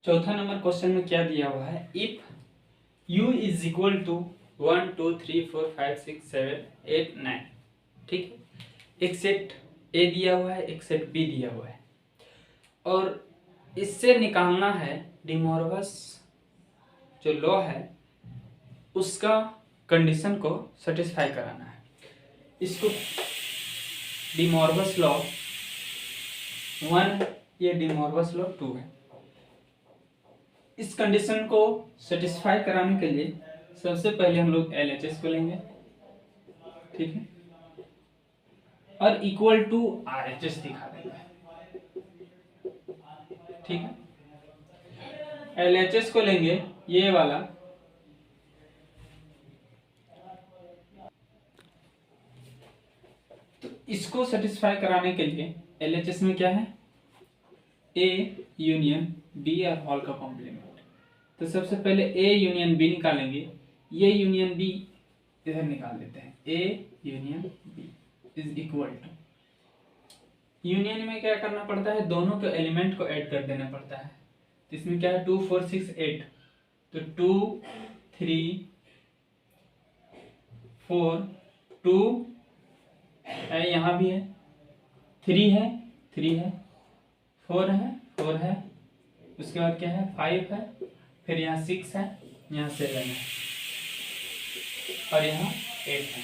चौथा number question में क्या दिया हुआ है, if u is equal to 1 2 3 4 5 6 7 8 9। ठीक है, एक सेट ए दिया हुआ है, एक सेट बी दिया हुआ है और इससे निकालना है डी मॉर्गस जो लॉ है उसका कंडीशन को सेटिस्फाई कराना है। इसको डी मॉर्गस लॉ 1, ये डी मॉर्गस लॉ 2 है। इस कंडीशन को सेटिस्फाई कराने के लिए सबसे पहले हम लोग LHS को लेंगे, ठीक है, और इक्वल टू RHS दिखा देंगे, ठीक है। LHS को लेंगे ये वाला, तो इसको सेटिस्फाई कराने के लिए LHS में क्या है, A यूनियन B और होल का कॉम्प्लीमेंट। तो सबसे पहले A यूनियन B निकालेंगे, ये यूनियन B इधर निकाल देते हैं, A union B is equal to, union में क्या करना पड़ता है, दोनों के एलिमेंट को ऐड कर देना पड़ता है। तो इसमें क्या है 2 4 6 8, तो 2 3 4 2 है, यहाँ भी है 3 है 3 है 4 है 4 है, उसके बाद क्या है 5 है, फिर यहाँ 6 है, यहाँ 7 है और यहाँ 8 है।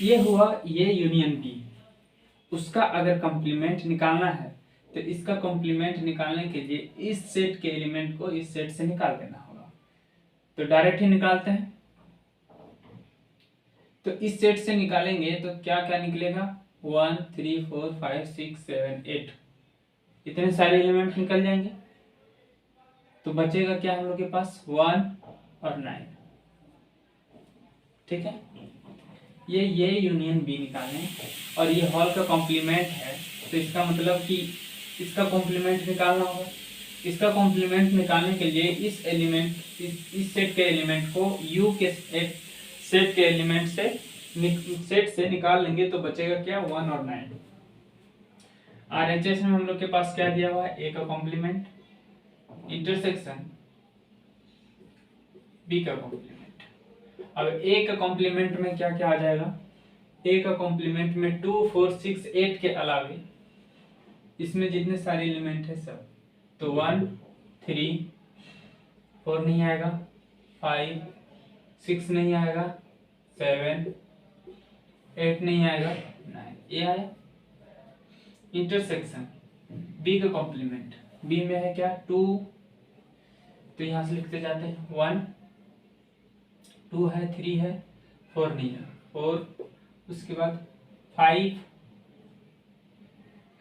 ये हुआ ये यूनियन बी। उसका अगर कॉम्प्लीमेंट निकालना है तो इसका कॉम्प्लीमेंट निकालने के लिए इस सेट के एलिमेंट को इस सेट से निकाल देना होगा। तो डायरेक्ट ही निकालते हैं, तो इस सेट से निकालेंगे तो क्या क्या निकलेगा, 1 3 4 5 6 7 8, इतने सारे एलिमेंट निकल जाएंगे। तो बचेगा क्या हम लोग के पास 1 और 9, ठीक है। ये यूनियन बी निकालें और ये हॉल का कॉम्प्लीमेंट है, तो इसका मतलब कि इसका कॉम्प्लीमेंट निकालना होगा। इसका कॉम्प्लीमेंट निकालने के लिए इस एलिमेंट इस सेट के एलिमेंट को यू के सेट के एलिमेंट से निकाल लेंगे, तो बचेगा क्या 1 और 9। RHS में हम लोग के पास क्या दिया हुआ है, ए का कॉम्प्लीमेंट इंटरसेक्शन बी का कॉम्प्लीमेंट। अब ए का कॉम्प्लीमेंट में क्या क्या आ जाएगा, ए का कॉम्प्लीमेंट में 2 4 6 8 के अलावे इसमें जितने सारे एलिमेंट है सब, तो 1 3 4 नहीं आएगा, 5 6 नहीं आएगा, 7 8 नहीं आएगा, 9 ये आया। इंटरसेक्शन बी का कॉम्प्लीमेंट, बी में है क्या 2, तो यहां से लिखते जाते हैं 1 2 है 3 है 4 नहीं है 4, उसके बाद 5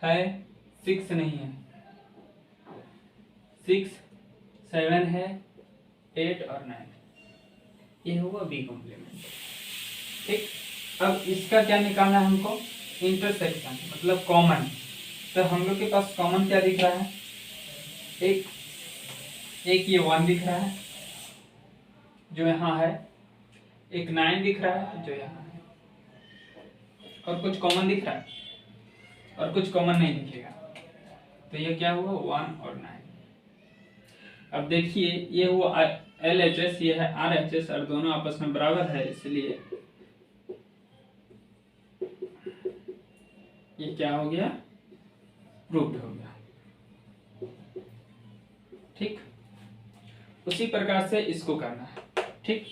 है 6 नहीं है 6 7 है 8 और 9, ये हुआ बी कॉम्प्लीमेंट, ठीक। अब इसका क्या निकालना है हमको, इंटरसेक्शन मतलब कॉमन। तो हम लोग के पास कॉमन क्या दिख रहा है, एक ये 1 दिख रहा है जो यहाँ है, एक 9 दिख रहा है जो यहाँ है, और कुछ कॉमन दिख रहा है और कुछ कॉमन नहीं दिखेगा। तो ये क्या हुआ 1 और 9। अब देखिए ये हुआ LHS, ये है RHS और दोनों आपस में बराबर है, इसलिए ये क्या हो गया, प्रूव्ड हो गया, ठीक। उसी प्रकार से इसको करना है, ठीक।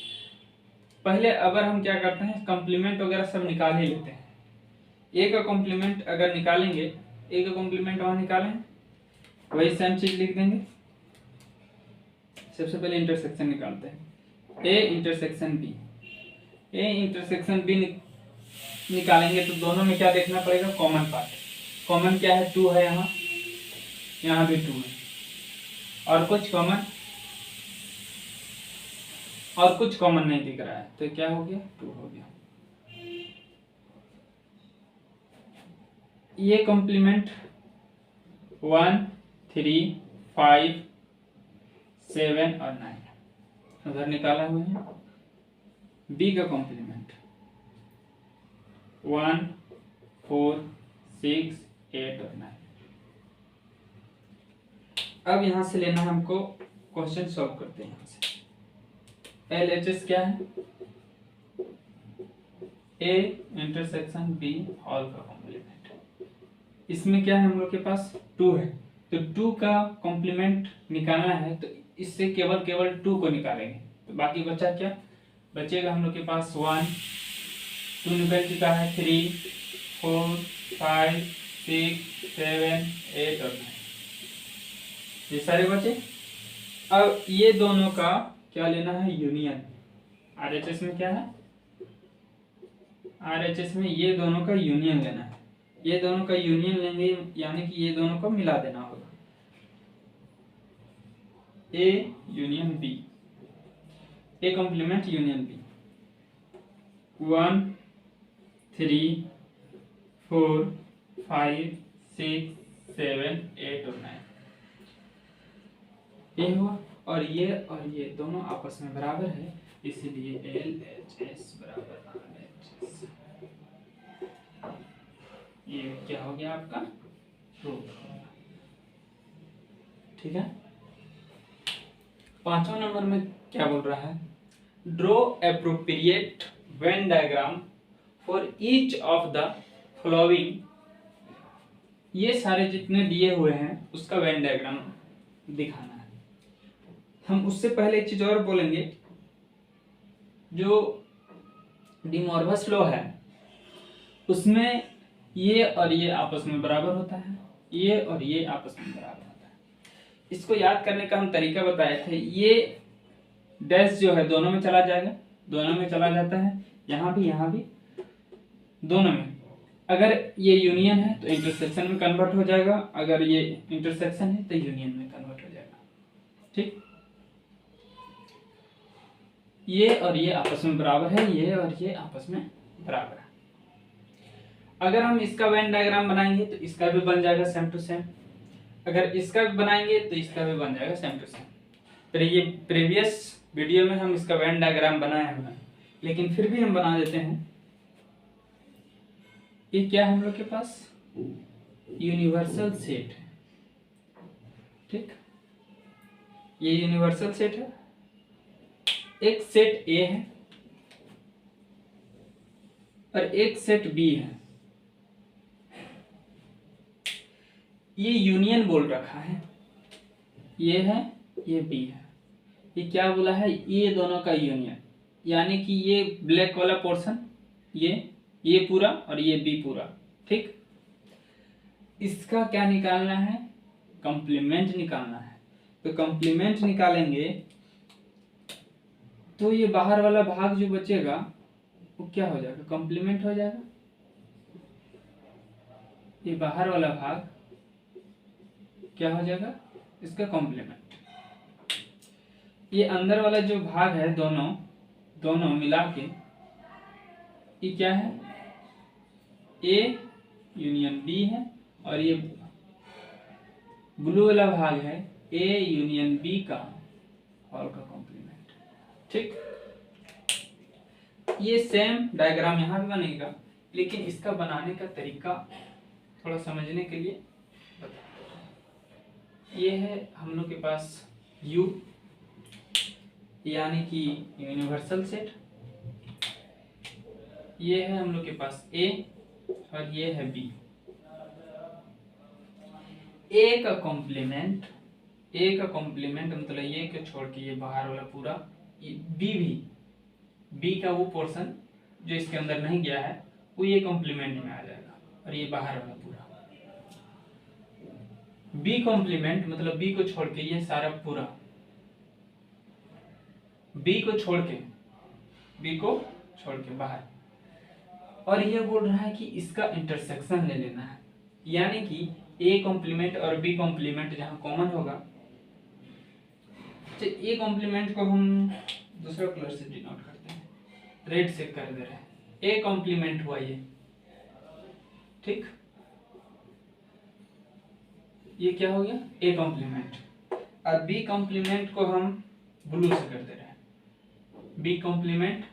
पहले अगर हम क्या करते हैं, कॉम्प्लीमेंट वगैरह सब निकाल ही लेते हैं। ए का कॉम्प्लीमेंट अगर निकालेंगे, ए का कॉम्प्लीमेंट वहां निकालें, वही सेम चीज लिख देंगे। सबसे पहले इंटरसेक्शन निकालते हैं, A intersection B, A intersection B निकालेंगे तो दोनों में क्या देखना पड़ेगा, कॉमन पार्ट। कॉमन क्या है 2 है, यहाँ भी 2 है, और कुछ कॉमन नहीं दिख रहा है, तो क्या हो गया 2 हो गया। ये कॉम्प्लीमेंट 1 3 5 7 और 9 उधर निकाला हुआ है। बी का कॉम्प्लीमेंट 1 4 6 8 और 9, अब यहाँ से लेना है हमको, क्वेश्चन सॉल्व करते हैं यहाँ से। LHS क्या है? A इंटरसेक्शन B ऑल का कॉम्प्लीमेंट। इसमें क्या है हम लोग के पास 2 है, तो 2 का कॉम्प्लीमेंट निकालना है, तो इससे केवल 2 को निकालेंगे, तो बाकी बचा क्या बचेगा हम लोग के पास 1, 2 निकल चुका है, 3, 4, 5, 6, 7, 8 और 9, ये सारे बचे। अब ये दोनों का क्या लेना है? यूनियन। RHS में क्या है? RHS में ये दोनों का यूनियन लेना है। ये दोनों का यूनियन लेंगे, यानी कि ये दोनों को मिला देना होगा। A union B, A complement union B। 1, 3, 4, 5, 6, 7, 8 और 9, ये हुआ। और ये दोनों आपस में बराबर है, इसलिए LHS बराबर RHS। ये क्या हो गया आपका? प्रूफ। ठीक है। 5वां नंबर में क्या बोल रहा है? Draw appropriate Venn diagram for each of the following. ये सारे जितने दिए हुए हैं उसका वेन डायग्राम दिखाना है। हम उससे पहले एक चीज और बोलेंगे, जो डी मॉर्गस लॉ है उसमें ये और ये आपस में बराबर होता है, ये और ये आपस में बराबर होता है। इसको याद करने का हम तरीका बताए थे। ये डैश जो है दोनों में चला जाएगा, दोनों में चला जाता है, यहाँ भी दोनों में। अगर ये यूनियन है तो इंटरसेक्शन में कन्वर्ट हो जाएगा, अगर ये इंटरसेक्शन है तो यूनियन में कन्वर्ट हो जाएगा। ठीक, ये और ये आपस में बराबर है, ये और ये आपस में बराबर है। अगर हम इसका वेन डायग्राम बनाएंगे तो इसका भी बन जाएगा सेम टू सेम, अगर इसका भी बनाएंगे तो इसका भी बन जाएगा सेम टू सेम। फिर ये प्रीवियस वीडियो में हम इसका वेन डायग्राम बनाए हुए हैं, लेकिन फिर भी हम बना देते हैं। ये क्या है हम लोग के पास? यूनिवर्सल सेट है। ठीक, ये यूनिवर्सल सेट है। एक सेट A है और एक सेट B है। ये यूनियन बोल रखा है, ये है, ये B है। ये क्या बोला है? ये दोनों का यूनियन, यानी कि ये ब्लैक वाला पोर्शन, ये पूरा और ये B पूरा। ठीक, इसका क्या निकालना है? कॉम्प्लीमेंट निकालना है। तो कॉम्प्लीमेंट निकालेंगे तो ये बाहर वाला भाग जो बचेगा वो क्या हो जाएगा? कॉम्प्लीमेंट हो जाएगा। ये बाहर वाला भाग क्या हो जाएगा? इसका कॉम्प्लीमेंट। ये अंदर वाला जो भाग है दोनों मिला के ये क्या है? A यूनियन B है, और ये ब्लू वाला भाग है A यूनियन B का ऑल का कॉम्प्लीमेंट। ठीक, ये सेम डायग्राम यहाँ भी बनेगा, लेकिन इसका बनाने का तरीका थोड़ा समझने के लिए ये है। हम लोग के पास U यानी कि यूनिवर्सल सेट, ये है हम लोग के पास A और ये है B। A का कॉम्प्लीमेंट मतलब ये को छोड़ के ये बाहर वाला पूरा, ये B का वो पोर्शन जो इसके अंदर नहीं गया है वो ये कॉम्प्लीमेंट में आ जाएगा, और ये बाहर वाला पूरा। B कॉम्प्लीमेंट मतलब B को छोड़ के ये सारा पूरा, B को छोड़ के बाहर। और ये बोल रहा है कि इसका इंटरसेक्शन ले लेना है, यानी कि A कॉम्प्लीमेंट और B कॉम्प्लीमेंट जहां कॉमन होगा, तो A कॉम्प्लीमेंट को हम दूसरा कलर से डिनोट करते हैं, रेड से कर दे रहे हैं। A कॉम्प्लीमेंट हुआ ये। ठीक, ये क्या हो गया? A complement. और B कॉम्प्लीमेंट को हम ब्लू से कर दे रहे हैं, B कॉम्प्लीमेंट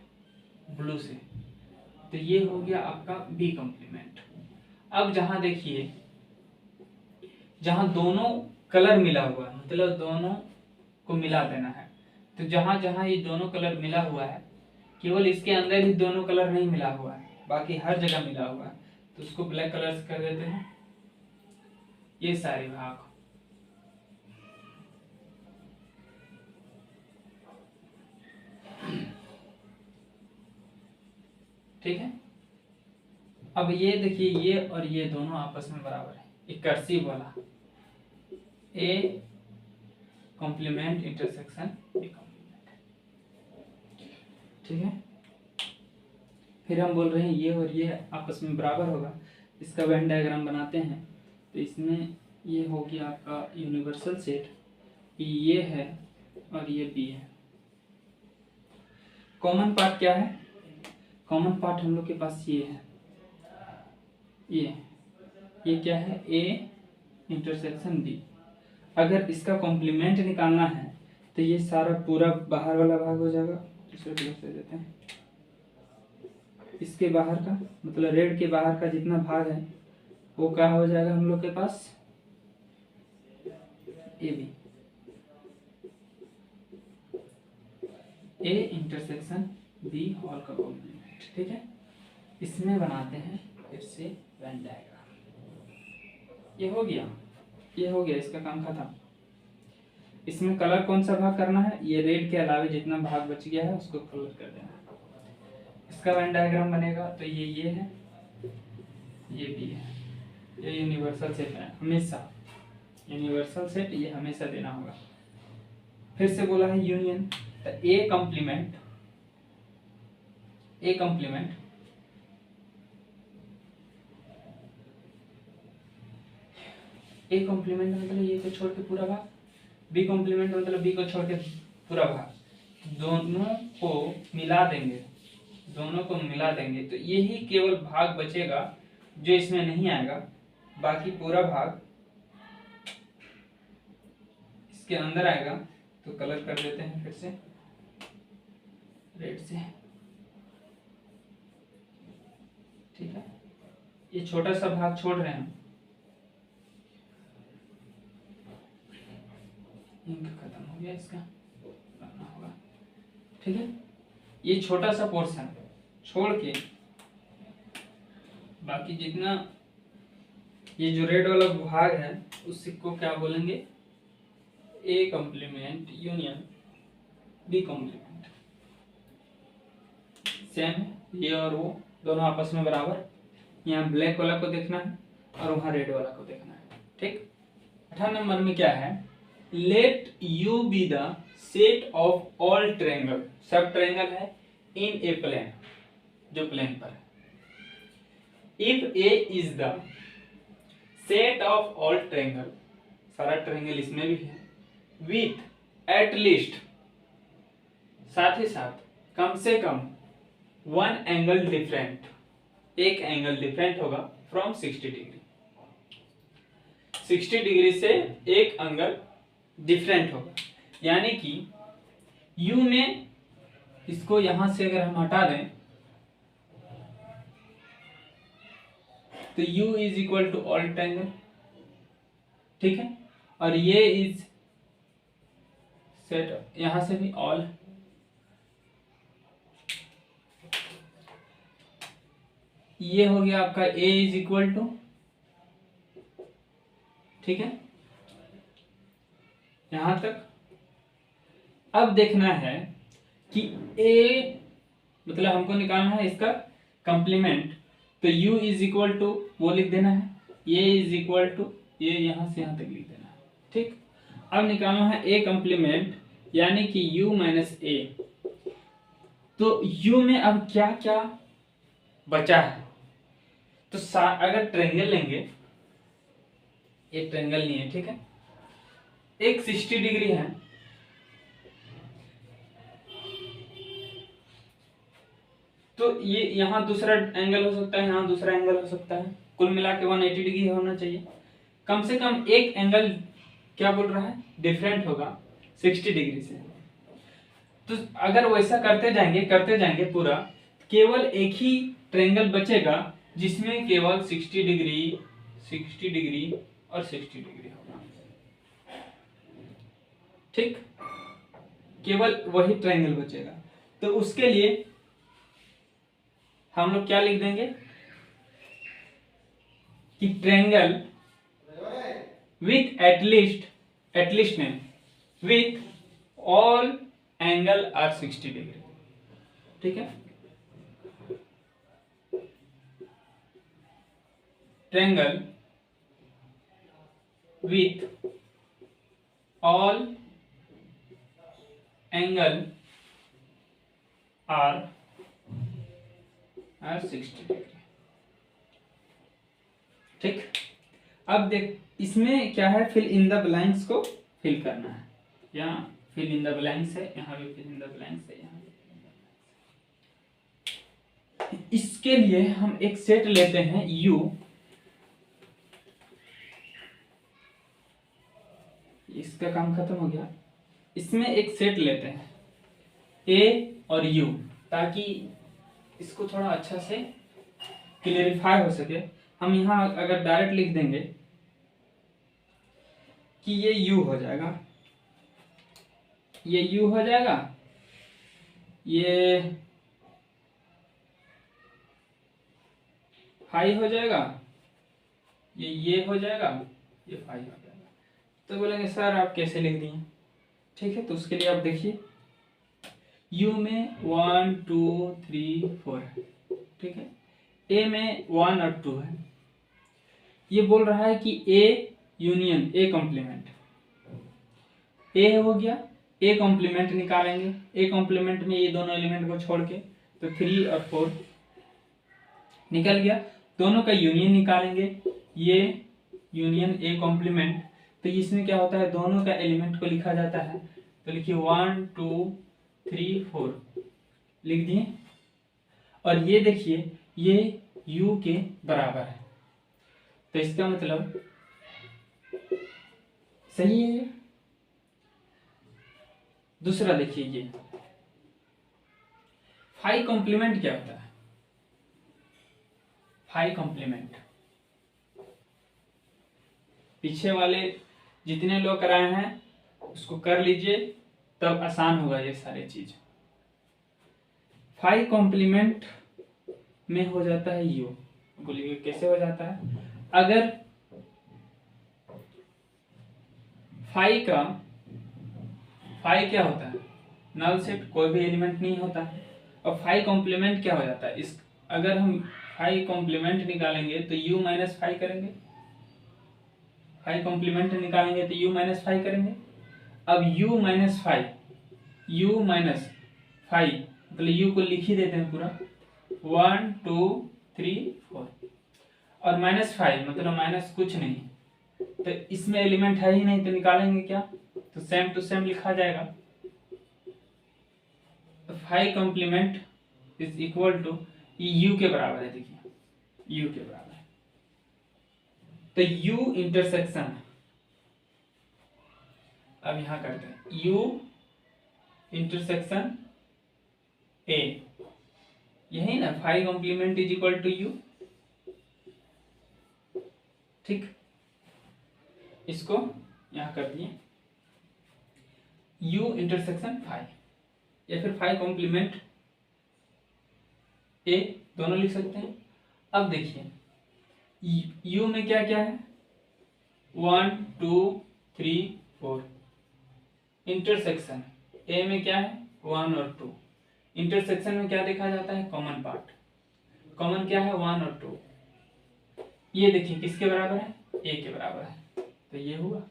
ब्लू से, तो ये हो गया आपका B कॉम्प्लीमेंट। अब जहां देखिए, जहां दोनों कलर मिला हुआ है, मतलब दोनों को मिला देना है। तो जहां जहां ये दोनों कलर मिला हुआ है, केवल इसके अंदर ही दोनों कलर नहीं मिला हुआ है, बाकी हर जगह मिला हुआ है, तो उसको ब्लैक कलर से कर देते हैं ये सारे भाग। ठीक है, अब ये देखिए, ये और ये दोनों आपस में बराबर है, एक कर्सिव वाला A complement intersection B complement. ठीक है, फिर हम बोल रहे हैं ये और ये आपस में बराबर होगा, इसका वेन डायग्राम बनाते हैं। तो इसमें ये हो गया आपका यूनिवर्सल सेट, ये है और ये बी है। कॉमन पार्ट क्या है? कॉमन पार्ट हम लोग के पास ये है, ये क्या है? A intersection B. अगर इसका कॉम्प्लीमेंट निकालना है तो ये सारा पूरा बाहर वाला भाग हो जाएगा, दूसरे कलर से देते हैं। इसके बाहर का मतलब रेड के बाहर का जितना भाग है वो क्या हो जाएगा हम लोग के पास? A B, A intersection B whole का कॉम्प्लीमेंट। ठीक है, इसमें बनाते हैं फिर से वेन डायग्राम। ये हो गया, ये हो गया, इसका काम खत्म। इसमें कलर कौन सा भाग करना है? ये रेड के अलावा जितना भाग बच गया है उसको कलर कर देना है। इसका वेन डायग्राम बनेगा तो ये है, ये भी है, ये यूनिवर्सल सेट है, हमेशा यूनिवर्सल सेट ये हमेशा देना होगा। फिर से बोला है यूनियन, तो ए कॉम्प्लीमेंट, ए कॉम्प्लीमेंट मतलब ये को छोड़ के पूरा भाग, बी कॉम्प्लीमेंट मतलब बी को छोड़ के पूरा भाग, दोनों को मिला देंगे, दोनों को मिला देंगे तो यही केवल भाग बचेगा जो इसमें नहीं आएगा, बाकी पूरा भाग इसके अंदर आएगा। तो कलर कर देते हैं फिर से रेड से। ठीक है, ये छोटा सा भाग छोड़ रहे हैं, इंक खत्म हो गया, इसका करना होगा। ठीक है, ये छोटा सा पोर्शन छोड़ के बाकी जितना ये जो रेड वाला भाग है उसको क्या बोलेंगे? A complement union B complement. Same है, ये और वो दोनों आपस में बराबर। यहाँ ब्लैक वाला को देखना है और वहां रेड वाला को देखना है। ठीक, 18 नंबर में क्या है? Let you be the set of all triangle, सब ट्रायंगल है इन ए प्लेन, जो प्लेन पर है। If A is the set of all triangle, सारा ट्रायंगल इसमें भी है, विथ एट लीस्ट, साथ ही साथ कम से कम वन एंगल डिफरेंट, एक एंगल डिफरेंट होगा फ्रॉम 60 डिग्री, 60 डिग्री से एक एंगल डिफरेंट होगा। यानी कि u में इसको यहां से अगर हम हटा दें तो u is equal to all triangle. ठीक है, और ये इज सेट, यहां से भी ऑल, ये हो गया आपका a इज इक्वल टू, ठीक है, यहां तक। अब देखना है कि a मतलब हमको निकालना है इसका कंप्लीमेंट, तो u इज इक्वल टू वो लिख देना है, a इज इक्वल टू ये यहां से यहां तक लिख देना है। ठीक, अब निकालना है a कंप्लीमेंट यानी कि u माइनस a। तो u में अब क्या क्या बचा है? तो अगर ट्रायंगल लेंगे, एक ट्रायंगल नहीं है, ठीक है, एक 60 डिग्री है, तो ये यहाँ दूसरा एंगल हो सकता है, यहाँ दूसरा एंगल हो सकता है, कुल मिला के 180 डिग्री होना चाहिए। कम से कम एक एंगल क्या बोल रहा है? डिफरेंट होगा 60 डिग्री से। तो अगर वैसा करते जाएंगे पूरा, केवल एक ही ट्रायंगल बचेगा जिसमें केवल 60 डिग्री और 60 डिग्री होगा। ठीक, केवल वही ट्रायंगल बचेगा। तो उसके लिए हम लोग क्या लिख देंगे कि ट्रायंगल विथ एटलीस्ट नहीं, with all angle are 60 degree. ठीक है, triangle with all angle are 60 degree. ठीक, अब देख इसमें क्या है, फिल इन द ब्लैंक्स को फिल करना है। यहाँ फिल इन द ब्लैंक्स है, यहाँ भी फिल इन द ब्लैंक्स है, यहाँ भी fill in the blanks है। इसके लिए हम एक सेट लेते हैं U, इसका काम खत्म हो गया। इसमें एक सेट लेते हैं A और U, ताकि इसको थोड़ा अच्छा से क्लियरिफाई हो सके। हम यहाँ अगर डायरेक्ट लिख देंगे कि ये U हो जाएगा, ये U हो जाएगा, ये फाई हो जाएगा, ये हो जाएगा, ये फाई हो जाएगा। तो बोलेंगे सर आप कैसे लिख दिए? ठीक है, तो उसके लिए आप देखिए U में 1 2 3 4 है, ठीक है, A में 1 और 2 है। ये बोल रहा है कि A union A complement, A हो गया, A कॉम्प्लीमेंट निकालेंगे। A कॉम्प्लीमेंट में ये दोनों एलिमेंट को छोड़ के, तो 3 और 4 निकल गया। दोनों का यूनियन निकालेंगे, ये यूनियन A कॉम्प्लीमेंट। तो इसमें क्या होता है, दोनों का एलिमेंट को लिखा जाता है। तो लिखिए 1 2 3 4 लिख दिए। और ये देखिए ये U के बराबर है, तो इसका मतलब सही है ये। दूसरा देखिए, ये फाई कॉम्प्लीमेंट क्या होता है? फाई कॉम्प्लीमेंट पीछे वाले जितने लोग कराए हैं उसको कर लीजिए, तब आसान होगा ये सारी चीज। फाई कॉम्प्लीमेंट में हो जाता है U। बोलिए कैसे हो जाता है? अगर फाई क्या होता है, नल सेट, कोई भी एलिमेंट नहीं होता है। और फाई कॉम्प्लीमेंट क्या हो जाता है, इस अगर हम फाई कॉम्प्लीमेंट निकालेंगे तो U माइनस फाई करेंगे, फाई कॉम्प्लीमेंट निकालेंगे तो U माइनस फाई करेंगे। अब U minus phi, U minus phi मतलब U को लिख ही देते हैं पूरा, 1 2 3 4, और माइनस फाइव मतलब माइनस कुछ नहीं, तो इसमें एलिमेंट है ही नहीं, तो निकालेंगे क्या? तो सेम टू सेम लिखा जाएगा। तो phi complement is equal to, ये U के बराबर है, देखिए U के बराबर है। तो U इंटरसेक्शन, अब यहां करते हैं U इंटरसेक्शन A, यही ना, phi complement is equal to U। ठीक, इसको यहां कर दिए U इंटरसेक्शन फाई, या फिर फाई कॉम्प्लीमेंट A, दोनों लिख सकते हैं। अब देखिए U में क्या क्या है, 1 2 3 4, इंटरसेक्शन A में क्या है, 1 और 2। इंटरसेक्शन में क्या देखा जाता है, कॉमन पार्ट। कॉमन क्या है, 1 और 2। ये देखिए किसके बराबर है, A के बराबर है, तो ये हुआ।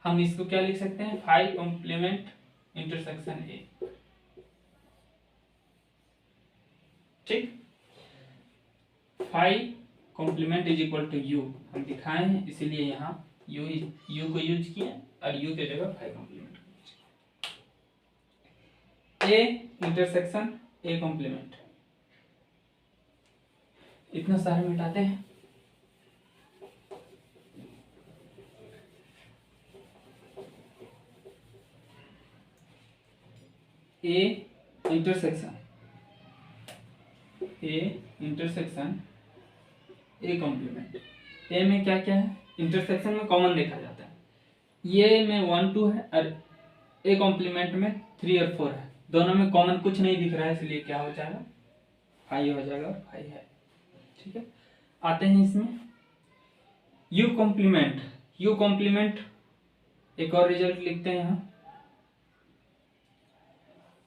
हम इसको क्या लिख सकते हैं, फाई कॉम्प्लीमेंट इंटरसेक्शन A। ठीक, phi complement is equal to U हम दिखाए हैं, इसीलिए यहाँ U को यूज किया और U के जगह phi complement. A intersection A complement, इतना सारे मिटाते हैं। A intersection A complement. A में क्या क्या है, इंटरसेक्शन में कॉमन देखा जाता है, ये में 1 2 है और ए कॉम्प्लीमेंट में 3 और 4 है, दोनों में कॉमन कुछ नहीं दिख रहा है, इसलिए क्या हो जाएगा 5 हो जाएगा और 5 है। ठीक है, आते हैं इसमें यू कॉम्प्लीमेंट। यू कॉम्प्लीमेंट एक और रिजल्ट लिखते हैं यहाँ,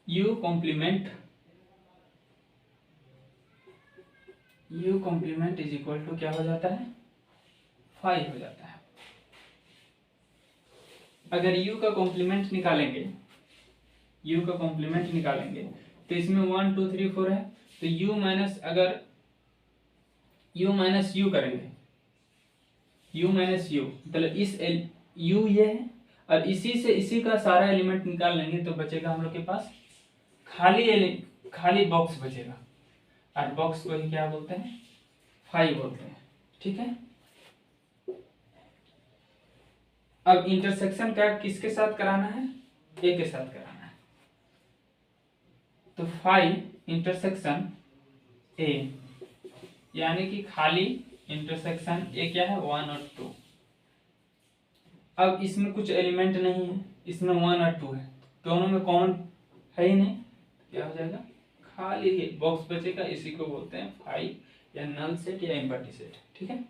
U complement is equal to क्या हो जाता है 5 हो जाता है। अगर u का कॉम्प्लीमेंट निकालेंगे, तो इसमें 1 2 3 4 है, तो u माइनस, अगर u माइनस u करेंगे, u माइनस u मतलब इस u ये है और इसी से इसी का सारा एलिमेंट निकाल लेंगे तो बचेगा हम लोग के पास खाली बॉक्स बचेगा, और बॉक्स को ही क्या बोलते हैं 5 बोलते हैं। ठीक है, अब इंटरसेक्शन का किसके साथ कराना है, ए के साथ कराना है, तो 5 इंटरसेक्शन ए, यानी कि खाली इंटरसेक्शन ए क्या है 1 और 2। अब इसमें कुछ एलिमेंट नहीं है, इसमें 1 और 2 है, दोनों में कॉमन है ही नहीं, क्या हो जाएगा खाली बॉक्स बचेगा, इसी को बोलते हैं 5 या नल सेट या एम्प्टी सेट। ठीक है,